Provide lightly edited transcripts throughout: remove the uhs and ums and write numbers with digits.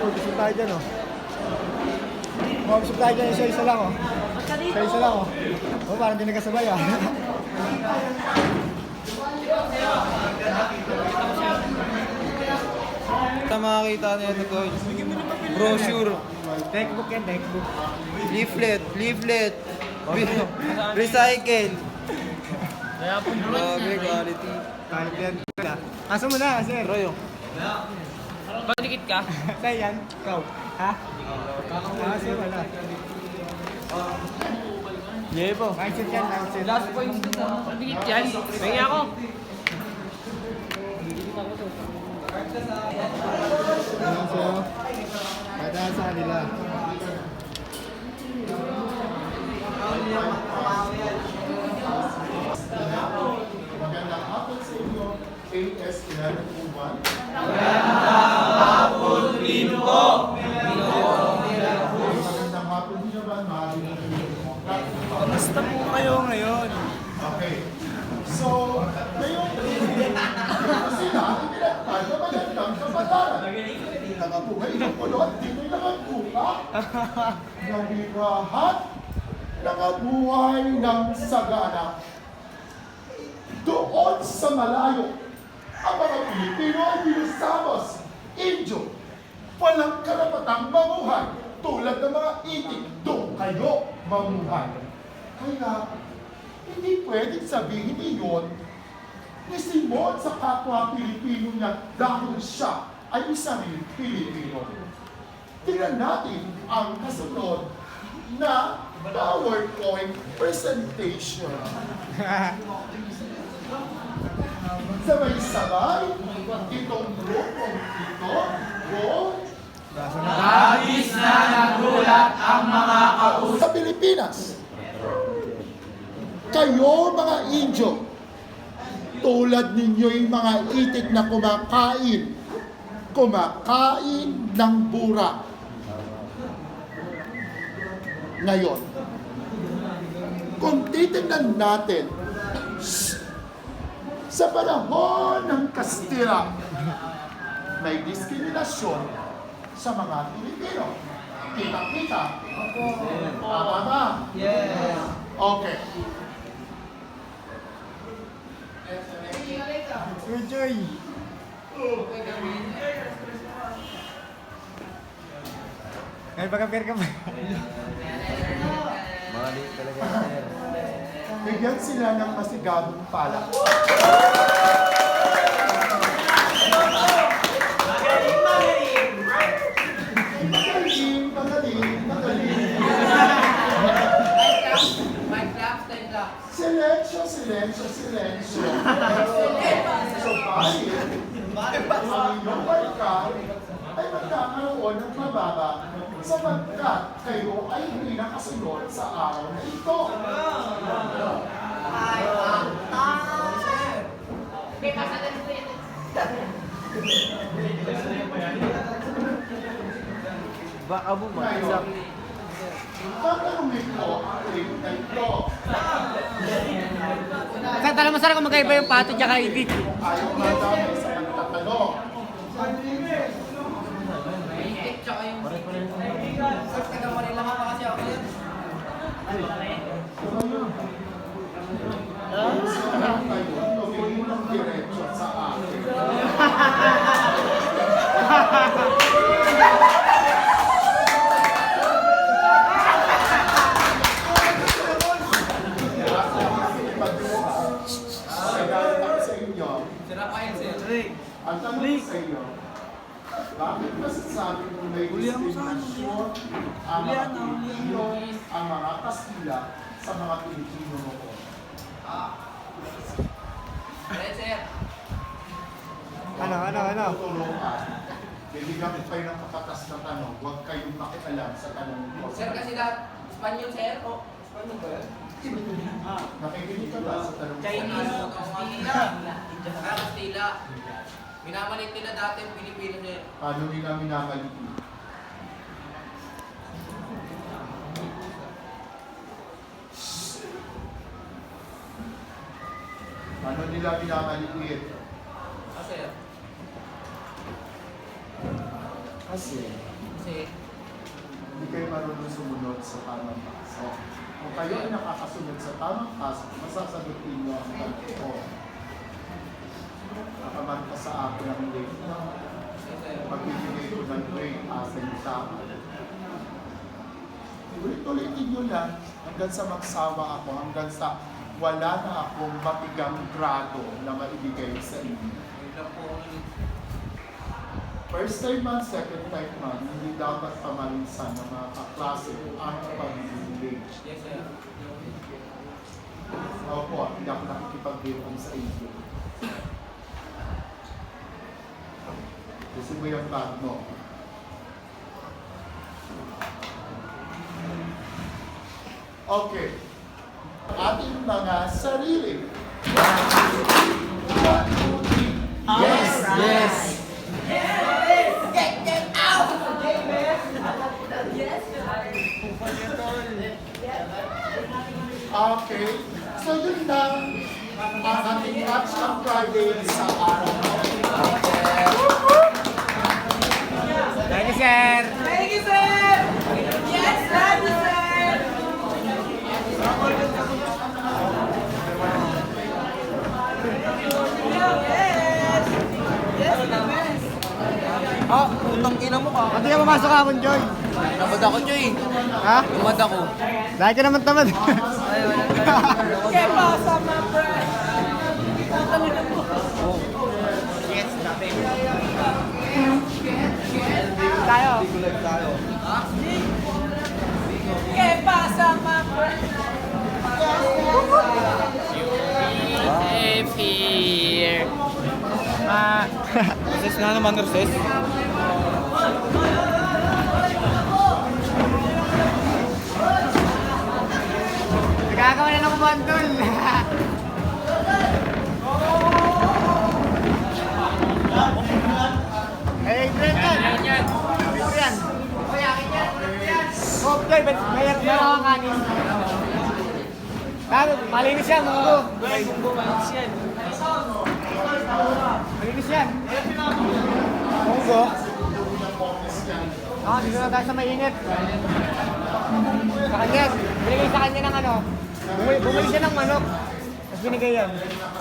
Gusto tayo dyan, oh. Gusto tayo dyan, isa-isa lang, oh. Isa-isa lang, oh. Oh, parang di nagkasabay, ah. Ito makakita na ito, guys. Brochure. Textbook yan, textbook. Leaflet. Recycle. Grabe, quality. Kahit yan. Asa mo na, sir? Royo. Pagdikit ka? Sa'yo yan? Ikaw? Ha? Asa wala. Yeah po. Mindset yan, mindset. Last points dito. Pagdikit yan. Pahingi ako. Ayan, so, padaan sa kanila. Magandang hapon sa inyo, AS 1101. Magandang hapon din naman, maaaring Kamusta po kayo ngayon? Okay. So, ngayon, sila, pinagpal na magandang kapataran. Nakabuhay ng kulot, dito'y nakabuka. Nangirahat, nakabuhay ng sagana. Doon sa malayo, ang mga Pilipino ay binusamos, Indio, walang karapatang mamuhay tulad ng mga itik. Doon kayo mamuhay. Kaya, hindi pwedeng sabihin iyon ni Simon sa kapwa Pilipino niya dahil siya ay isang Pilipino. Tingnan natin ang kasunod na PowerPoint presentation. Sabay-sabay, itong grupong ito, Labis na nagulat ang mga kausap. sa Pilipinas. Kayo mga Indio, tulad ninyo'y mga itik na kumakain ng bura. Ngayon, kung titingnan natin, sa panahon ng Kastila, may diskriminasyon sa mga Pilipino. Kita-kita. Tama ba? Yes. Okay. Good joy. Ay, pagka-pair ka ba? Mali talaga, sir. Bigyan sila ng masigabong palak. Magaling. Silensyo. So, bakit ang inyong barka ay magkakaroon ng mababa sapagkat kayo ay hindi nakasunod sa araw na ito. Baka mo Ngayon, tatanungin ko ang clip na ito. Tala mo sana kung magkaiba yung pato tsaka ibig. Ayaw madami sa pagtatanong. Saan kayo tumingin ng diretso sa akin? Ang tanong sa iyo, bakit masasabi mo may diskriminasyon ang mga Pilipino, ang mga Kastila sa mga Pilipino noon? Ano? Tutulungan. Bibigyan ko kayo ng kapatas na tanong, huwag kayong makialam sa tanong ko. Sir, kasi lahat Espanyol, sir. O, Espanyol ba yan? Nakikinig ka ba sa tanong ko? Chinese, Kastila. Kastila. Minamalit nila dati ang Pilipino, sir. Paano nila minamalitin? Paano nila minamalitin? Ah, sir. Kasi Kasi, Hindi kayo marunong sumunod sa tamang paso. Kung kayo ay nakakasunod sa tamang paso, masasagutin niyo ang ko. Nakamanta sa akin ang late. Pagbibigay ko ng grade, asa niyo sa akin. Ulit-ulitin niyo lang hanggang sa magsawa ako, hanggang sa wala na akong matigang grado na maibigay sa inyo. yun lang po ako nun. First time man, second time man, hindi dapat pamalinsan ng mga kaklase ang pag-ibig. Yes, sir. Opo, hindi ako nakikipag-birong sa inyo. Kasi mo yung bag mo. Okay. Ating mga sarili. Yes! Yes! Okay. So yun lang ang ating Catch on Friday sa araw na ito. Thank you, sir! Thank you, sir! Yes, thank you, sir! Yes! Yes, the best! Ah, utang ina mo ka. Pati ka pumasok kahapon, Joy. Tamad ako, Joy. Ha? Tamad ako. Dahil ka naman tamad. Kaya pa sa mga friend! Yes, natin. Tayo. Kaya pa sa mga friend! Safe here. Recess nga naman, recess. Nagkagawa na ng bundle. Eh, Brendan. Yan. Yan. Oh, Joy, mayroon na ako kanin. Malinis yan, munggo. Malinis yan. Munggo. Dito na tayo sa mainit. Sa kanya, binigay sa kanya ng ano. Bumili siya ng manok. Tapos binigay yan.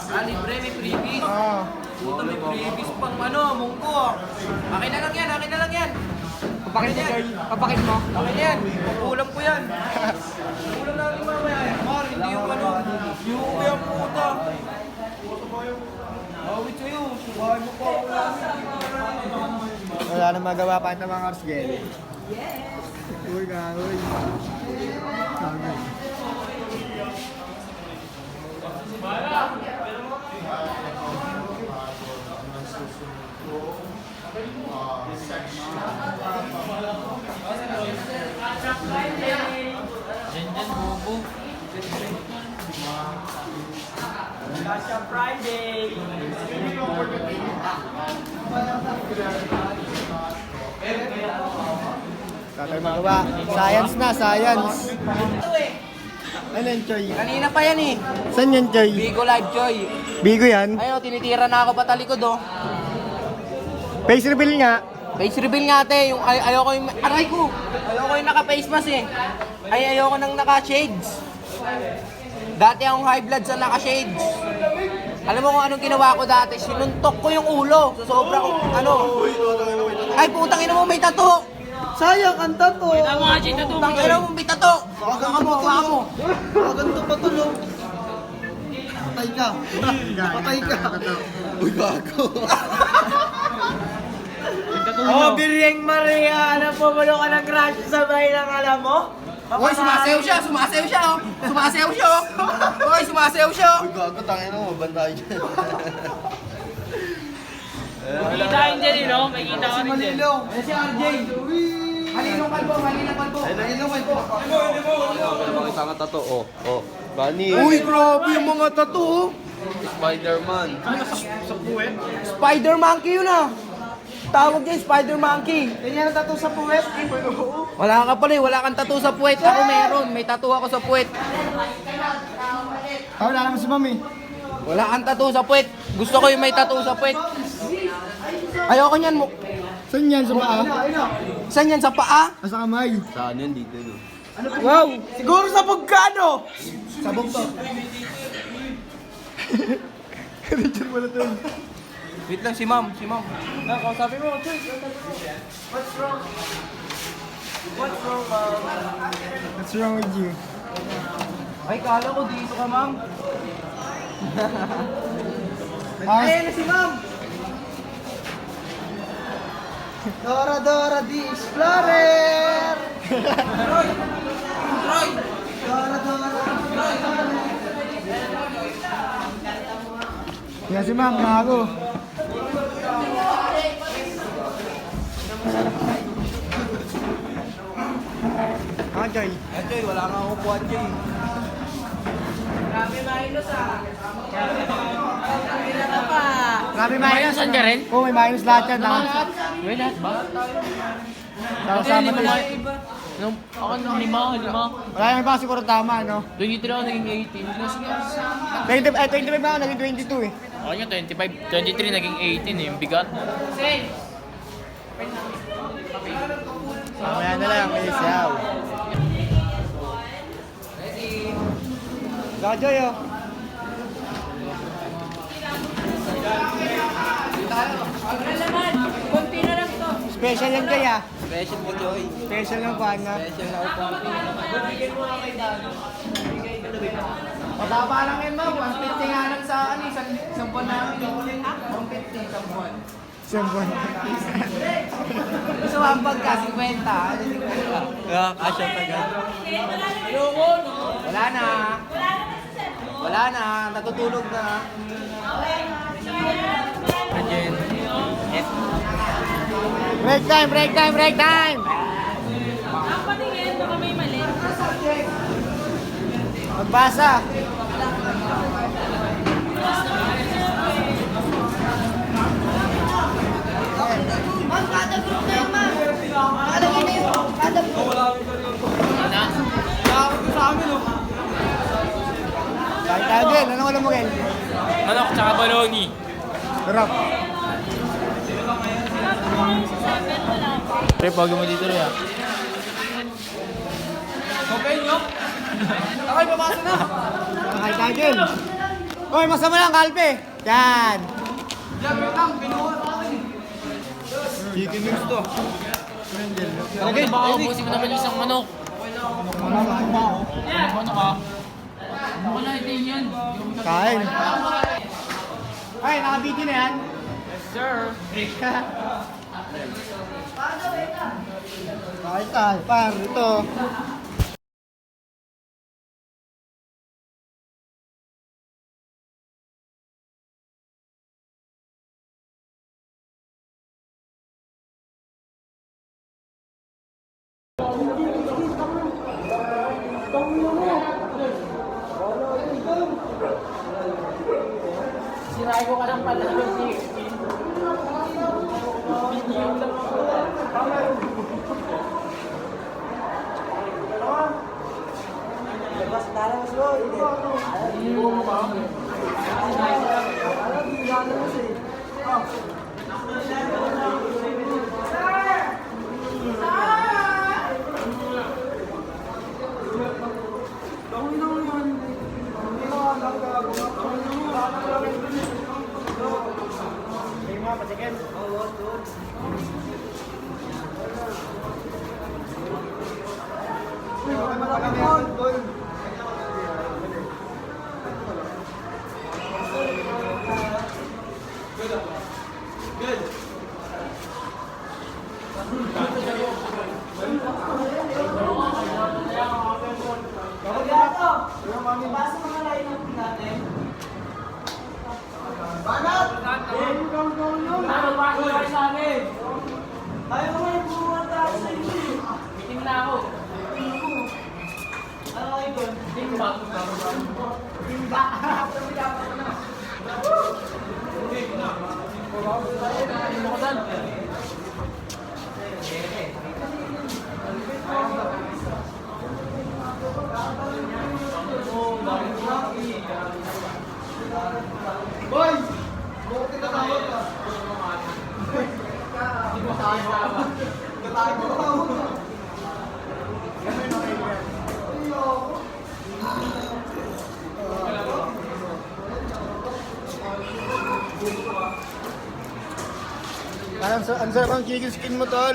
Ah, libre, may freebies. Oo. Puta, may freebies pang ano, mungko. Akin na lang yan, akin na lang yan. Papakit mo, Joy. Papakit mo. Akin yan, ulam ko yan. Ulam natin mamaya. Mar, hindi yung ano, yung kaya puta. Awit sa'yo, subahan mo pa ako lang. Wala na magawa pa ito mga Orsgel. Yes! Uy, kagoy. Kagoy. Kasha Friday! Tatay magawa. Science na, science. Ano yan, Choy? Kanina pa yan eh. Saan yan, Choy? Bigo Live Joy. Bigo yan? Ayun, tinitira na ako patalikod oh. Face reveal nga. Face reveal nga ate, yung ayoko yung, aray ko! Ayoko yung naka-face mask eh. Ayoko nang naka-shades. Dati akong high blood sa naka-shades. Alam mo kung anong ginawa ko dati? Sinuntok ko yung ulo. So sobrang, ano. Ay, putang ina mo, may tato! Sayang, ang tato. Putang ina mo, may tato! Baka mo, baka mo. Maganda pa tulo. Patay ka. Patay ka. Uy, gago. Oh, Biryeng Maria! Ano po ba ka nag-crush sa bahay ng alam mo? Hoy, sumasayaw siya, sumasayaw siya, oh. Sumasayaw siya, oh. Hoy, sumasayaw siya, oh. Uy, gago, tangin mo, mabanda dyan. Kita rin dyan, no? May kita ka rin dyan. Ayan si RJ. Malinong kalbo, malinong kalbo. Malinong kalbo. Mga isang tato, oh. Bani. Uy, grabe yung mga tato, oh. Spider-Man. Spider Monkey yun, ah. Tawag niya, Spider Monkey. Ganyan ang tato sa puwet. Wala ka pala, wala kang tattoo sa puwet. Ako meron, may tattoo ako sa puwet. Wala naman si Mami. Wala kang tattoo sa puwet. Gusto ko yung may tattoo sa puwet. Ayoko niyan mo. Saan yan? Sa paa? Saan yan? Sa paa? Sa kamay. Saan yun? Dito no? Wow! Siguro sa pagkano? Sabog to. Richard wala to. Wait lang, si ma'am. Sabi mo, what's wrong? What's wrong, What's wrong with you? Ay, kala ko dito ka, ma'am. Ayan na si ma'am! Dora Dora the Explorer! Dora Dora! Yan si ma'am, nago. Ah, Joy. Joy, wala nga ako kuha, Joy. Grabe minus. Saan ka rin? Oo, may minus lahat yan. May lahat ba? Nakasama to. Ako nung lima. Wala naman ba siguro tama, no? 23 ako naging 18. 25 ba ako, naging 22 eh. Ako niya 25, 23 naging 18 eh, yung bigat. Mamaya na lang, may isaw. Gajoy oh. Konti na lang to. Special yan kaya. Special mo, Joy. Special ng pan na. Special na upo. Mababa lang yan, ma'am. 150 nga lang sa ano, isang buwan namin. 150, isang buwan. Siyempre. Gusto mo ang pagka, 50. Kaya, kasya tagad. Wala na. Wala na, natutulog na. Again. Break time, break time, break time! Ang patingin, baka may mali. Magbasa. Ma'am, kada group na yun, ma'am. Nakalagay na yun. Kada group. Kahit tayo din, anong alam mo Ken? Manok tsaka balongi. Sarap. Pre, pag mo dito rin ah. Okay, babasa na. Kahit tayo din. Hoy, masama lang, Kalpe. Yan. Chicken wings to. Okay, baka ubusin mo naman yung isang manok. Manok ah. Wala, hindi yan. Kain. Ay, nakabiti na yan. Yes, sir. Kahit tayo, par, ito. Sinabi ko ka ng pala ng 16. Parang ang sarap ang chicken skin mo, tol.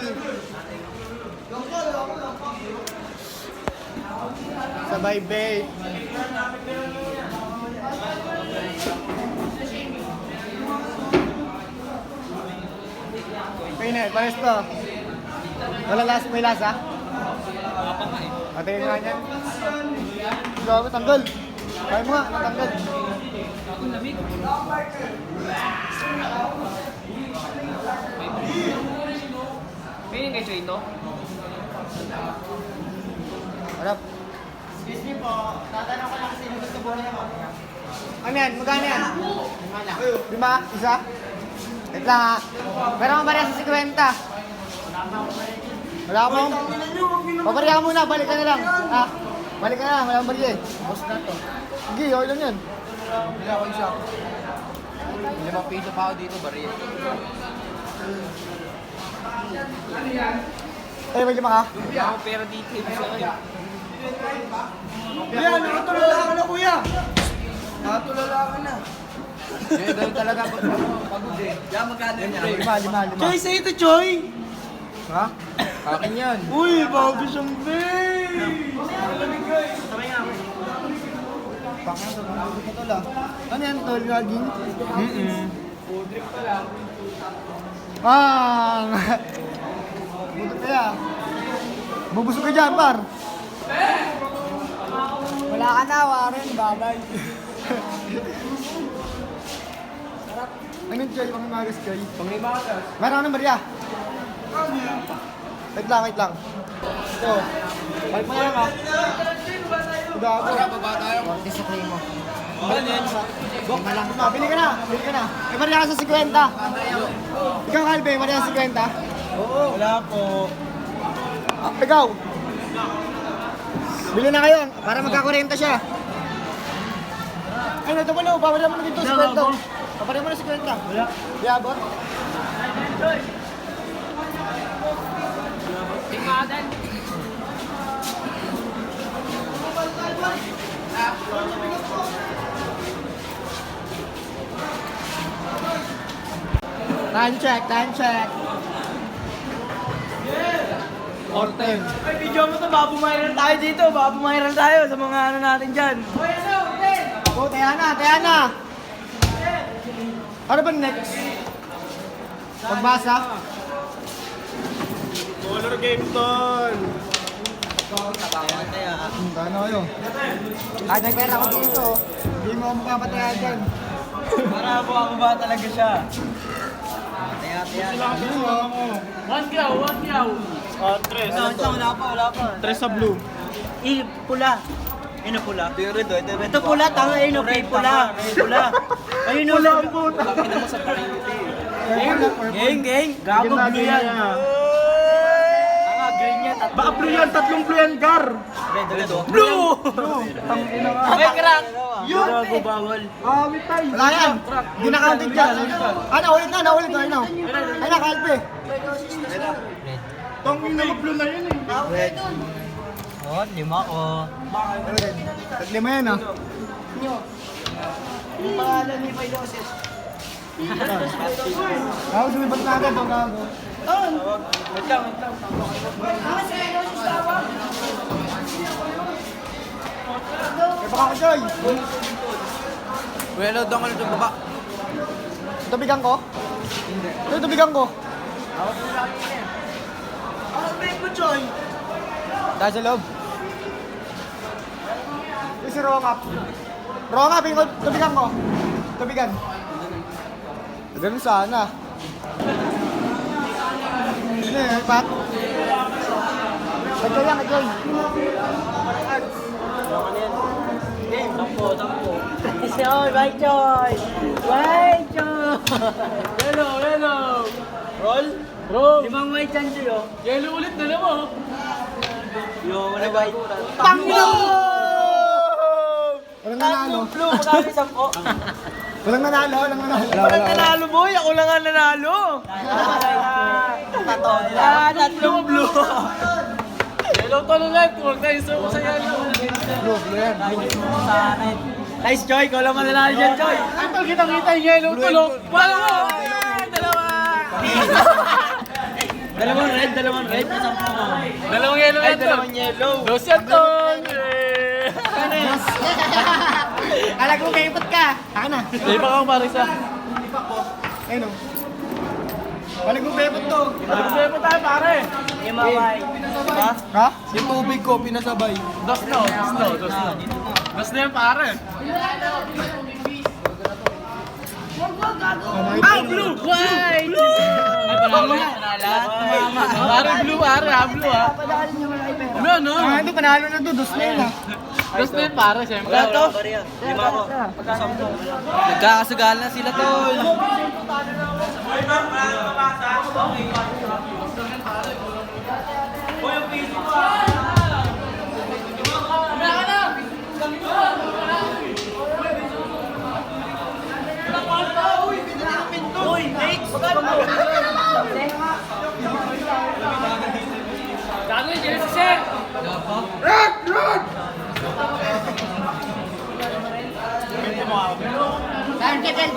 Sabay bait. Okay na, pares to. Wala may lasa? Patayin nga niyan. Gawa, tanggal. Kaya mo nga, natanggal. Pinin kay Choy ito? Harap. Excuse me po, tatanong ko lang kasi yung gusto buhay mo. Ano yan? Magkano yan? 5 lang. 5? Isa? Wait lang ha. Meron akong bariya sa 50. Wala akong... Pabariya ka muna, balik ka na lang. Ha? Balik ka na lang, wala akong bariya eh. Boss na to. Sige, okay lang yan. Hindi ako isa. 5 piso pa ako dito, bariya. Eh, may 5 ka? Hindi ako pera dito. Kuya, nakatulala ka na kuya. Nakatulala ka na. Yan, ganun talaga pagod eh. Yan, magkano yan? 5. Choy, sa'yo ito, Choy! Ha? Akin yan. Uy, bago siyang babe! Pakang sa mga gusto ko tol ah. Ano yan tol, laging? Butot kaya. Bubusog ka dyan, par. Wala ka na, Warren. Babay. Ano yun, Choy? Pangimagas, Choy? Panglimagas. Meron ka ng barya? Wait lang. Ito. Balik mo na lang, ha? Gago. Baba tayo. Konti sa play mo. Ano yan? Lima lang. Bili ka na. May barya ka sa 50. Ikaw, Calve, may barya sa 50. Wala po. Ikaw. Bili na kayo para magkakurenta siya. Ay, ito mo na. Pabarya mo na dito, 50. Pabarya mo na 50. Wala. Yabot. Tingkadan. Time check. Orten. Ay, video mo to, babumayral tayo dito. Babumayral tayo sa mga ano natin dyan. Oh, Tayana. Ano ba next? Pagbasa? Color game, tol. Ano kayo? Kahit may pera ko dito, hindi mo makapatayan dyan. Para ako ba talaga siya. One yaw. Tres. Wala pa. Tres sa blue. Pula. Ano pula? Ito pula, tama yun, okay, pula. Ayun pula ang puta. Geng. Gago blue yan. Green yan. Baka blue yan, 3 blue yan, Gar. Blue! May crack! Yun! Gago bawal. Wala yan. Hindi na counted dyan. Naulit na. Ay na, Calpe. Tong ina mo blue na yun eh. Oh, 5 ko. Lima yan ah. Yung pangalan ni Pailoses. Ako sumibat na agad, ang gago. Wait lang. Kaya baka ko, Joy. Kuya, load down ka na dyan baba. Tubigan ko? Ito, tubigan ko. Ang big ko, Joy. Dahil sa loob. Yung si Rongap. Rongap, tubigan ko. Tubigan. Ganun sana. Hindi, Pat. Kagay yan. Game, tampo. Joy, bye, Joy. Hello. Roll. 5 white dyan, Joy, oh. Yellow ulit na naman. Wala white. Pangino! Ano nanalo? Blue, magkami 10. Walang nanalo, walang nanalo. Walang nanalo, boy. Ako lang ang nanalo. Tatlong blue. Yellow to lang live. Huwag tayo suko sa yellow. Nice, Joy. Ikaw lang mananalo dyan, Joy. Ito, kitang-kita yung yellow to lang. Dalawa! Dalawa! Dalawang red, isang puno. Dalawang yellow Ay, yan to. dalawang yellow. Dos yan to. Alam ko kayo ka. Saka na. Di ba kang Marisa? Ayun o. Balik mo bebot to. Magsaya po tayo pare. Imaway. Diba? Ha? Yung tubig ko, pinasabay. Dos na. Dos na yan pare. Ah, Blue! White! Ay, panalo yan. Pare blue pare ha. Blue ha. Ano ano? Ah, ito panalo na to. Dos na yun ah. Dos na yan pare. Siyempre. Wala to. Lima ko. Nagkakasugal na sila, tol. Uy, next! Gago yun. Dito si Sir.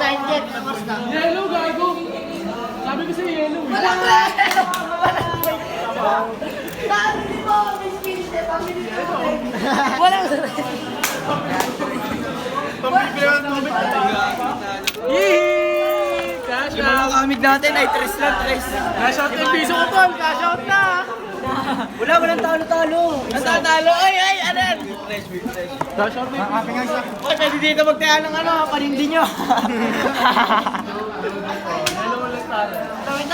Target. Tapos na. Yellow gago. Sabi ko sa'yo yellow. Walang Yee! Cash Yung mga out! kamig natin ay tres lang, tres. Cash out yung piso ko tol! Cash out na! Walang talo-talo. Natatalo! Ay! Anan! Cash out na Happy nga siya. Oy, pwede dito magtaya ng panindi nyo.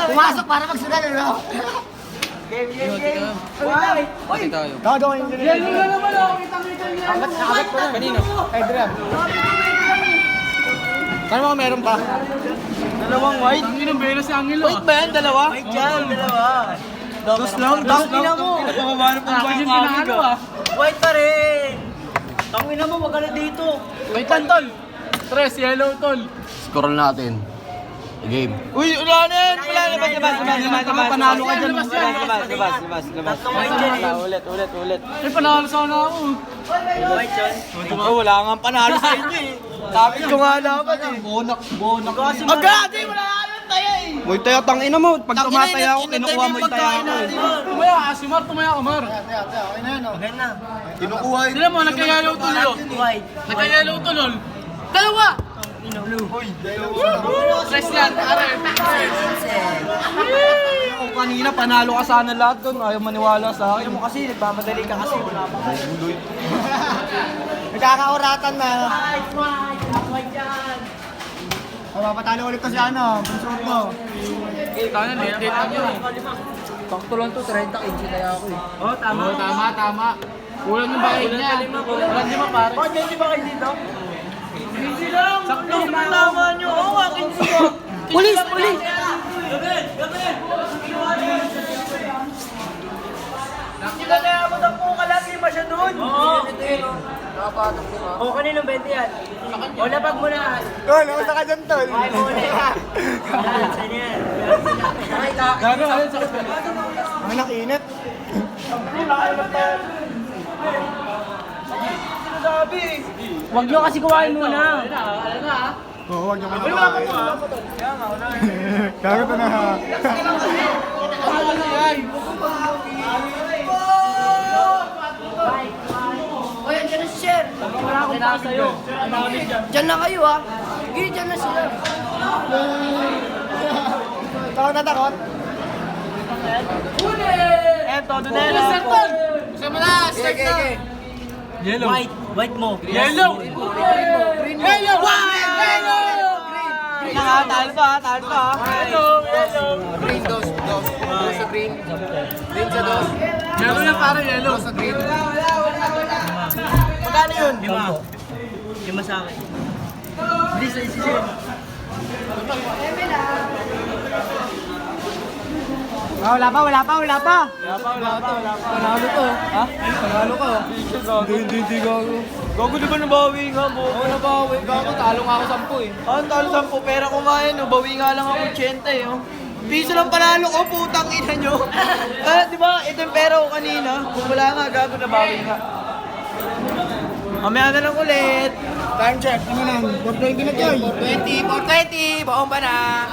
Pumasok para magsugal, ano? Game. Pati tayo. Gagawin ko Yellow na naman ako! Kitang-kita niya! Nakagat ko na. Kanino? Ay, Dram. Paano mo meron pa? Dalawang white. Ang inang bela si Angelo ah! ba yan? Dalawa? White yan, dalawa. Dos lang. Mo. Napakabanap ng Akin yung pinahalo ah! White pa rin. Tangina mo, wag ka na dito. Wait lang tol! Tres, yellow tol! Score natin. Game. Uy, wala na. Panalo ka dyan. Labas. Ulit. Ay, panalo sana ako! White yun. Wala nga panalo sa inyo eh. Sabi ko nga dapat eh. Bonak. Agad eh, wala nga tayo eh. Moy tayo, tangina mo. Pag tumataya ako, kinukuha mo yung taya ko. Tumaya ka, si Mar, tumaya ka Mar! Okay na yan, oh. Maganda. Kinukuha yun. Sila mo, nagka-yellow tulo! White. Nagka-yellow tulol! Dalawa! Tres yan, pare! Kung kanina, panalo ka sana lahat doon. Ayaw maniwala sa akin. Mo kasi, nagmamadali ka kasi. Wala pa. Nagkakauratan na. Mapapatalo ulit ko si ano, bunso ko. Tana, late na nyo eh. Sakto lang to, 30 kg kaya ako eh. Oo, tama. Kulang yung bayad niya. Walang lima pare. Bakit hindi ba kayo dito? Easy lang. Sakto na tama nyo. Oo, akin siya. Pulis! Nakita na ako ng puka lagi ba siya doon? Oo. O, kaninong 20 yan? O, lapag mo na. Tol, nausa ka dyan, Tol. Ay, mo na. Saan yan? Gago, ayun sa Ang nakinit. Sinasabi. Huwag nyo kasi kuhain muna. Alam na ah. Oo, huwag niyo kinakain. Gago to na. Oy, andyan na si Sir. Wala akong pa sa'yo. Diyan na kayo ah. Sige, diyan na sila. Takot na takot. Eto, doon na Yes, sir, tol! Gusto mo na, start na! Yellow! White mo. Yellow! Yellow! Yellow! Taal pa. Yellow! Green, dos sa green. Green sa dos. Yellow yan pare, yellow! Sa green. Magkano yun? 5. 5 sa akin. Bilis na isi Sir. Wala pa. Panalo to. Ha? Panalo ka. Hindi gago. Gago, di ba nabawi nga mo? Oo, nabawi. Gago, talo nga ako 10 eh. Ah, talo 10 pera ko nga yun. Bawi nga lang ako 80 eh. Oh. Piso lang panalo ko, putang ina nyo. Di ba, ito yung pera ko kanina. Kung wala nga, gago, nabawi nga. Mamaya na lang ulit. Time check. Ano lang? 420 na Joy. 420, bomba na.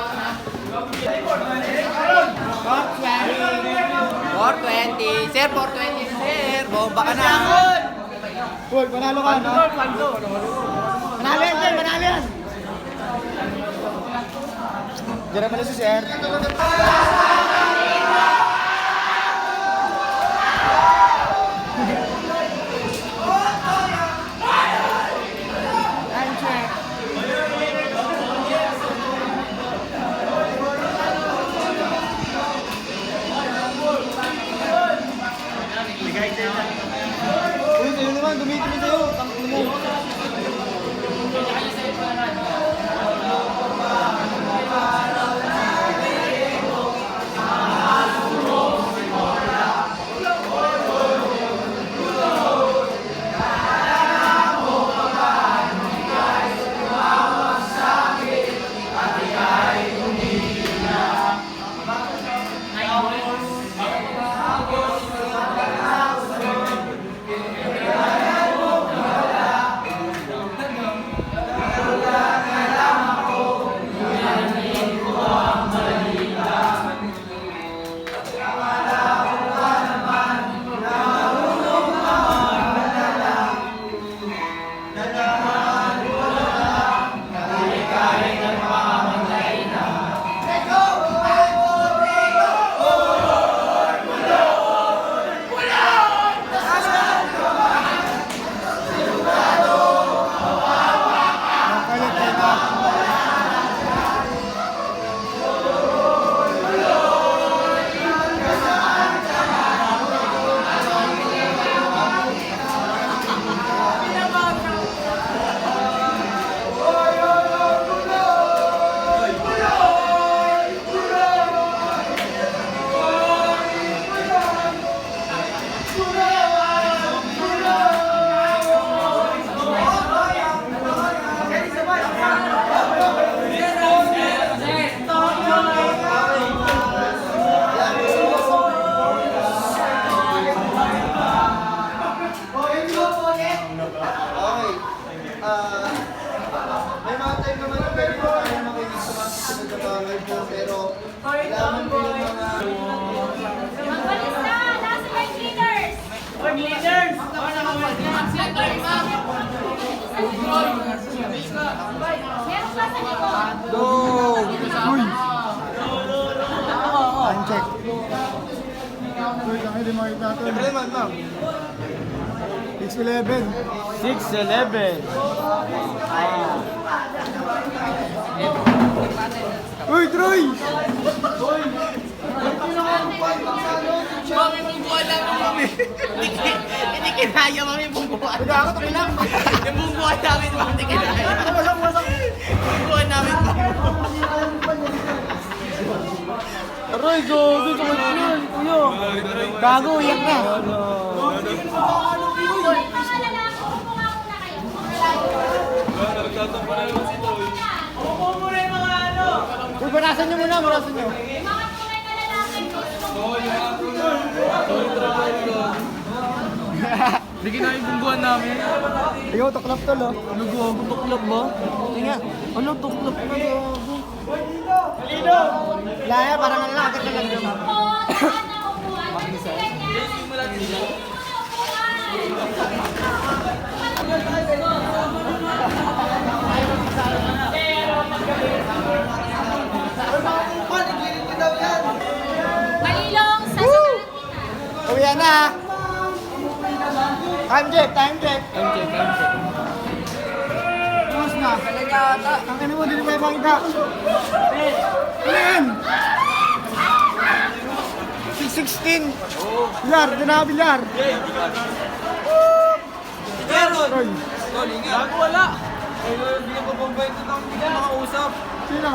420, sir, 420 sir. Bomba ka na. Uy, panalo ka, no? Panalo yan, Joy. Panalo yan. Diyan naman na si Sir. Time check. Uy, sa'yo naman, gamitin mo sa'yo. Tangin mo. May mga time naman na pwede po tayo makinig sa mga susunod na bagay po, pero kailangan po yung mga... Magbalis na! Nasa my leaders! Leaders! Meron pa sa likod! Go! Uy! Time check. Uy, kami di makita natin. Libre naman, ma'am. 6'11". 6'11". Uy, Troy! Mami, bungguan lang mo, mami. Hindi kinaya, mami, bungguan. Ako, tabi lang. Yung bungguan namin, mami, hindi kinaya. Bungguan namin, mami. Aray, gago, sakit yun, kuya. Gago, iyak na. Mga lalaki, upo nga muna kayo. Upo muna yung mga ano. Uy, banasan nyo muna, banasan nyo. Mga tunay na lalaki. Hindi kinaya yung bungguan namin. Ikaw, tuklap tol, oh. Ano gago, tuklap ba? Tingnan. Ano tuklap na gago? Laya, parang ano lang, agad na lang. Po, saan ang upuan? Pagkasigan niya. Hindi mo na upuan. Malilong sa sasakyan. Uwi na. Time check, time check. Tapos na. Ang ano mo, di mo kayo makita. Ano yan? 616. Bilyar, doon na bilyar. Troy. Gago, wala. Hindi ko pa bang ng hindi makausap. Sino?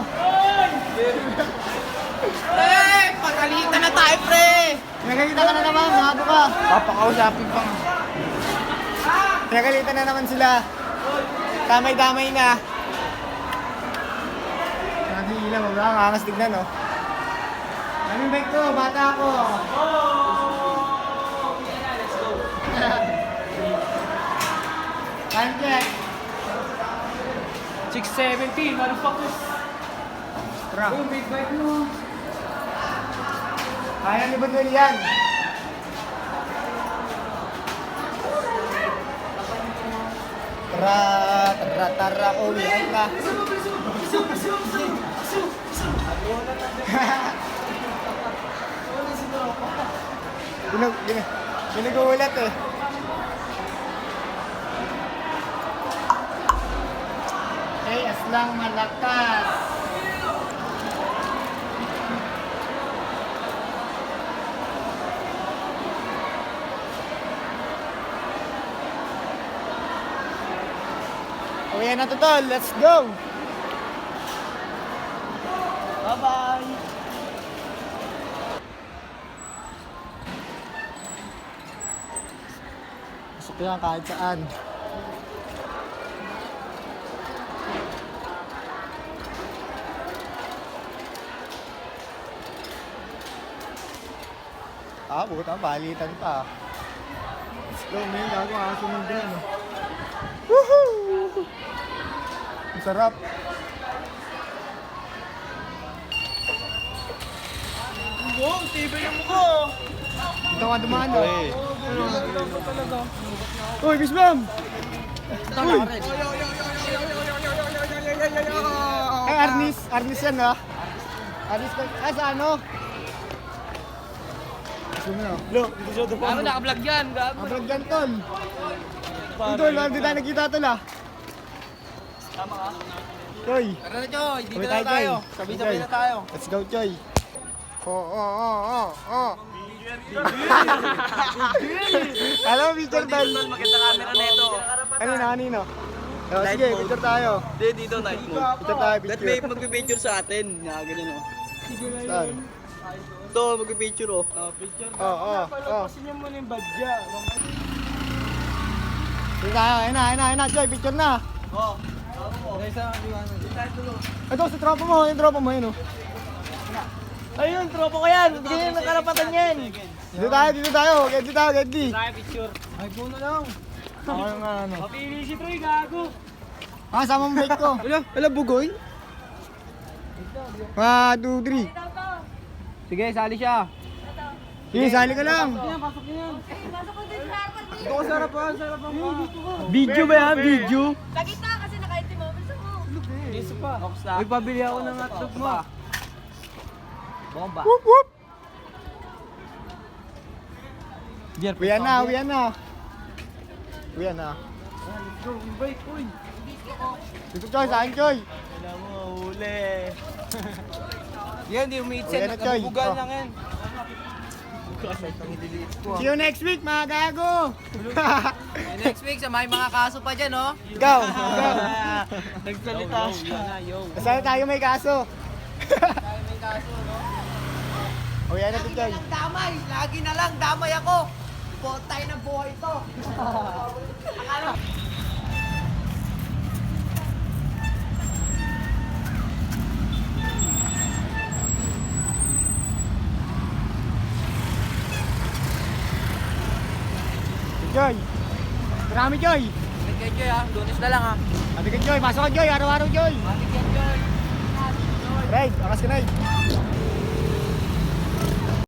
Eh, pagalitan na tayo, pre. Nakikita ka na naman, gago ka. Papakausapin pa nga. Pinagalitan na naman sila. Damay-damay na. Nakihila mo ba? Angas tignan, no? Daming bike to, bata ako. Time check. 6:17, motherfuckers. Tara. Oh, big bike mo. Kaya ni Bandol yan. Tara, uwian na. Binag-uulat eh. Okay, aslang malakas. Uwi na to, tol. Let's go! Bye-bye! Pasok yan kahit saan. Buta, balitan pa. Let's go, man. Gago ang sunod din. Woohoo! Ang sarap. Wow, tibay ng mukha. Ito nga dumaan, no? Uy, Bisbam! Uy! Ay, Arnis. Arnis yan, ha? Arnis ko. Sa ano? Gusto mo na. Lo, dito siya dapat. Ano, naka-vlog yan, gago. Mabrag yan, tol. Tol, hindi tayo nagkita, tol, ha? Tama ka. Choy. Tara na, Choy. Dito Sabay na tayo, tayo. Choy. Sabay-sabay Choy. na tayo. Let's go, Choy. Alam mo, picture tayo. Maganda camera nito. Kanino? Sige, picture tayo. Hindi, dito night mode. Picture tayo, That may picture. magpipicture sa atin. Nga, ganyan oh. Saan? Ito, magpipicture oh. Oo. niyo muna yung badya. Sige tayo, ayun na, Choy, picture na. Ito, sa tropa mo, yung tropa mo, yun, oh. Ayun, tropa ko yan. Ganyan ang karapatan yan. Dito tayo, Gedli. Tayo picture. Ako yung ano. Mapili si Troy, gago. Sama mo bike ko. Wala, bugoy. 1, 2, 3. Sige, sali siya. Sige, sali ka lang. Pasok ko din sa harapan. Ito ko sarap ha, Video ba yan? Video? Sa gitna kasi naka-itim mo. Bilisan mo. May pabili ako ng hotdog mo. Bomba. Whoop, whoop. Uwian na. Dito, Choy, saan, Choy? Wala mo, huli. Yan, di umiitsin. Uwi na, Choy. Nabubugan Oh. lang yan. See you next week, mga gago. Next week, sa may mga kaso pa dyan, oh. Ikaw. Nagsalita siya. Sana tayo may kaso. Uwian na to, Choy. Damay, lagi na lang, damay ako. Botay na buhay to. Joy. Marami, Joy. Balik kayo, Joy, ha. Lunes na lang, ha. Sabi ka, Joy. Pasok ka, Joy. Araw-araw, Joy. Balik yan, Joy. Right, akas ka na.